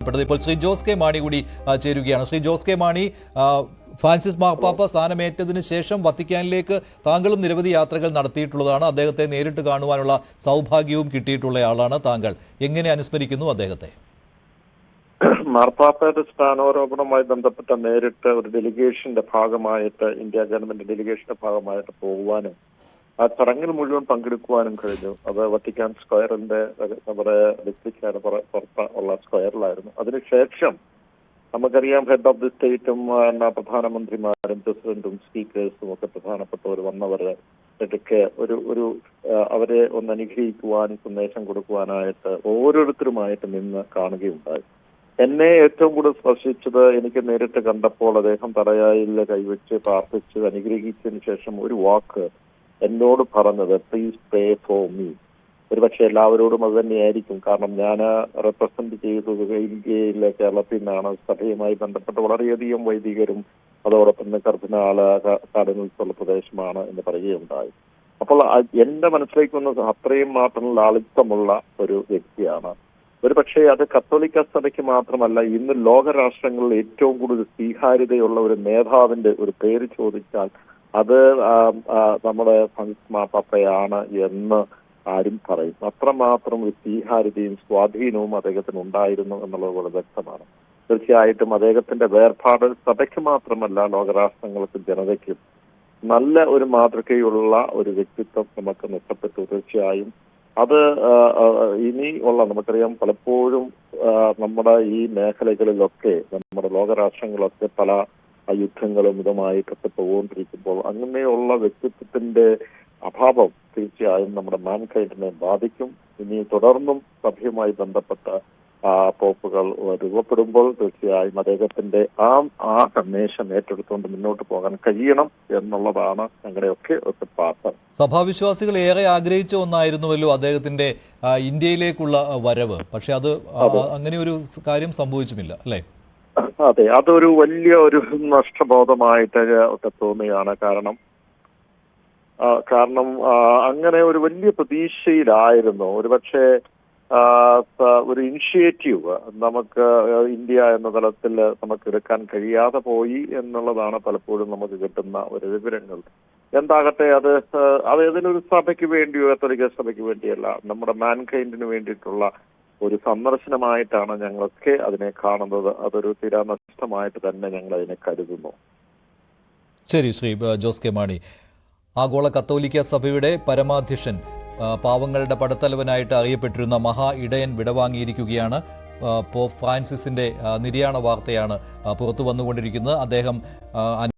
ഇപ്പോൾ ശ്രീ ജോസ് കെ മാണി കൂടി ചേരുകയാണ്. ശ്രീ ജോസ് കെ മാണി, ഫ്രാൻസിസ് മാർപ്പാപ്പ സ്ഥാനമേറ്റതിന് ശേഷം വത്തിക്കാനിലേക്ക് താങ്കളും നിരവധി യാത്രകൾ നടത്തിയിട്ടുള്ളതാണ്. അദ്ദേഹത്തെ നേരിട്ട് കാണുവാനുള്ള സൗഭാഗ്യവും കിട്ടിയിട്ടുള്ളയാളാണ് താങ്കൾ. എങ്ങനെ അനുസ്മരിക്കുന്നു അദ്ദേഹത്തെ? മാർപ്പാപ്പയുടെ സ്ഥാനാരോപണവുമായി ബന്ധപ്പെട്ട നേരിട്ട് ഒരു ഡെലിഗേഷന്റെ ഭാഗമായിട്ട്, ഇന്ത്യ ഗവൺമെന്റ് ഡെലിഗേഷന്റെ ഭാഗമായിട്ട് പോകുവാനും ആ ചടങ്ങിൽ മുഴുവൻ പങ്കെടുക്കുവാനും കഴിഞ്ഞു. അത് വത്തിക്കാൻ സ്ക്വയറിന്റെ നമ്മുടെ ഡിസ്ട്രിക്റ്റിന് പുറത്ത് ഉള്ള സ്ക്വയറിലായിരുന്നു. അതിനുശേഷം നമുക്കറിയാം, ഹെഡ് ഓഫ് ദി സ്റ്റേറ്റും പ്രധാനമന്ത്രിമാരും പ്രസിഡന്റും സ്പീക്കേഴ്സും ഒക്കെ പ്രധാനപ്പെട്ടവർ വന്നവര് ഇടയ്ക്ക് ഒരു അവരെ ഒന്ന് അനുഗ്രഹിക്കുവാൻ, സന്ദേശം കൊടുക്കുവാനായിട്ട് ഓരോരുത്തരുമായിട്ട് നിന്ന് കാണുകയുണ്ടായി. എന്നെ ഏറ്റവും കൂടുതൽ സ്പർശിച്ചത്, എനിക്ക് നേരിട്ട് കണ്ടപ്പോൾ അദ്ദേഹം തലയായിൽ കൈവച്ച് പ്രാർത്ഥിച്ച് അനുഗ്രഹിച്ചതിന് ശേഷം ഒരു വാക്ക് എന്നോട് പറഞ്ഞത്, പ്ലീസ് പ്രേ ഫോർ മീ. ഒരുപക്ഷെ എല്ലാവരോടും അത് തന്നെയായിരിക്കും. കാരണം ഞാൻ റെപ്രസെന്റ് ചെയ്തത് ഇന്ത്യയിലെ കേരളത്തിൽ നിന്നാണ്. സഭയുമായി ബന്ധപ്പെട്ട് വളരെയധികം വൈദികരും അതോടൊപ്പം കർദിനാള് കാർഡിനൽസുള്ള പ്രദേശമാണ് എന്ന് പറയുകയുണ്ടായി. അപ്പോൾ എന്റെ മനസ്സിലേക്ക് വന്നത് അത്രയും മാത്രം ലാളിത്യമുള്ള ഒരു വ്യക്തിയാണ്. ഒരുപക്ഷെ അത് കത്തോലിക്ക സഭയ്ക്ക് മാത്രമല്ല, ഇന്ന് ലോകരാഷ്ട്രങ്ങളിൽ ഏറ്റവും കൂടുതൽ സ്വീകാര്യതയുള്ള ഒരു നേതാവിന്റെ ഒരു പേര് ചോദിച്ചാൽ അത് നമ്മുടെ ഫ്രാൻസിസ് മാർപ്പാപ്പയാണ് എന്ന് ആരും പറയും. അത്രമാത്രം ഒരു സ്വീകാര്യതയും സ്വാധീനവും അദ്ദേഹത്തിന് ഉണ്ടായിരുന്നു എന്നുള്ളത് വളരെ വ്യക്തമാണ്. തീർച്ചയായിട്ടും അദ്ദേഹത്തിന്റെ വേർപാട് സഭയ്ക്ക് മാത്രമല്ല, ലോകരാഷ്ട്രങ്ങൾക്കും ജനതയ്ക്കും നല്ല ഒരു മാതൃകയുള്ള ഒരു വ്യക്തിത്വം നമുക്ക് നഷ്ടപ്പെട്ടു. തീർച്ചയായും അത് ഇനി ഉള്ള, നമുക്കറിയാം, പലപ്പോഴും നമ്മുടെ ഈ മേഖലകളിലൊക്കെ, നമ്മുടെ ലോകരാഷ്ട്രങ്ങളൊക്കെ പല യുദ്ധങ്ങളും ഇതുമായി കെട്ടിപ്പോകൊണ്ടിരിക്കുമ്പോൾ അങ്ങനെയുള്ള വ്യക്തിത്വത്തിന്റെ അഭാവം തീർച്ചയായും നമ്മുടെ മാൻകൈൻഡിനെ ബാധിക്കും. ഇനി തുടർന്നും സഭയുമായി ബന്ധപ്പെട്ട പോപ്പുകൾ രൂപപ്പെടുമ്പോൾ തീർച്ചയായും അദ്ദേഹത്തിന്റെ ആ സന്ദേശം ഏറ്റെടുത്തുകൊണ്ട് മുന്നോട്ട് പോകാൻ കഴിയണം എന്നുള്ളതാണ് ഞങ്ങളുടെയൊക്കെ ഒരു പ്രാർത്ഥന. സഭാവിശ്വാസികൾ ഏറെ ആഗ്രഹിച്ച ഒന്നായിരുന്നുവല്ലോ അദ്ദേഹത്തിന്റെ ഇന്ത്യയിലേക്കുള്ള വരവ്. പക്ഷെ അത് അങ്ങനെ ഒരു കാര്യം സംഭവിച്ചുമില്ല, അല്ലേ? അതെ, അതൊരു വലിയ ഒരു നഷ്ടബോധമായിട്ട് ഒക്കെ തോന്നുകയാണ്. കാരണം അങ്ങനെ ഒരു വലിയ പ്രതീക്ഷയിലായിരുന്നു. ഒരുപക്ഷെ ഒരു ഇനിഷ്യേറ്റീവ് നമുക്ക് ഇന്ത്യ എന്ന തലത്തിൽ നമുക്ക് എടുക്കാൻ കഴിയാതെ പോയി എന്നുള്ളതാണ് പലപ്പോഴും നമുക്ക് കിട്ടുന്ന ഒരു വിവരങ്ങൾ. എന്താകട്ടെ, അത് ഏതെങ്കിലും സഭയ്ക്ക് വേണ്ടിയോ കത്തോലിക്ക സഭയ്ക്ക് വേണ്ടിയല്ല, നമ്മുടെ മാൻകൈൻഡിന് വേണ്ടിയിട്ടുള്ള ഒരു സന്ദർശനമായിട്ടാണ് ഞങ്ങളൊക്കെ അതിനെ കാണുന്നത്. അതൊരു തീരാ നഷ്ടമായിട്ട് തന്നെ ഞങ്ങൾ അതിനെ കരുതുന്നു. ശരി, ശ്രീ ജോസ് കെ മാണി. ആഗോള കത്തോലിക്ക സഭയുടെ പരമാധ്യക്ഷൻ, പാവങ്ങളുടെ പടത്തലവനായിട്ട് അറിയപ്പെട്ടിരുന്ന മഹാ ഇടയൻ വിടവാങ്ങിയിരിക്കുകയാണ്. പോപ്പ് ഫ്രാൻസിസിന്റെ നിര്യാണ വാർത്തയാണ് പുറത്തു വന്നുകൊണ്ടിരിക്കുന്നത്. അദ്ദേഹം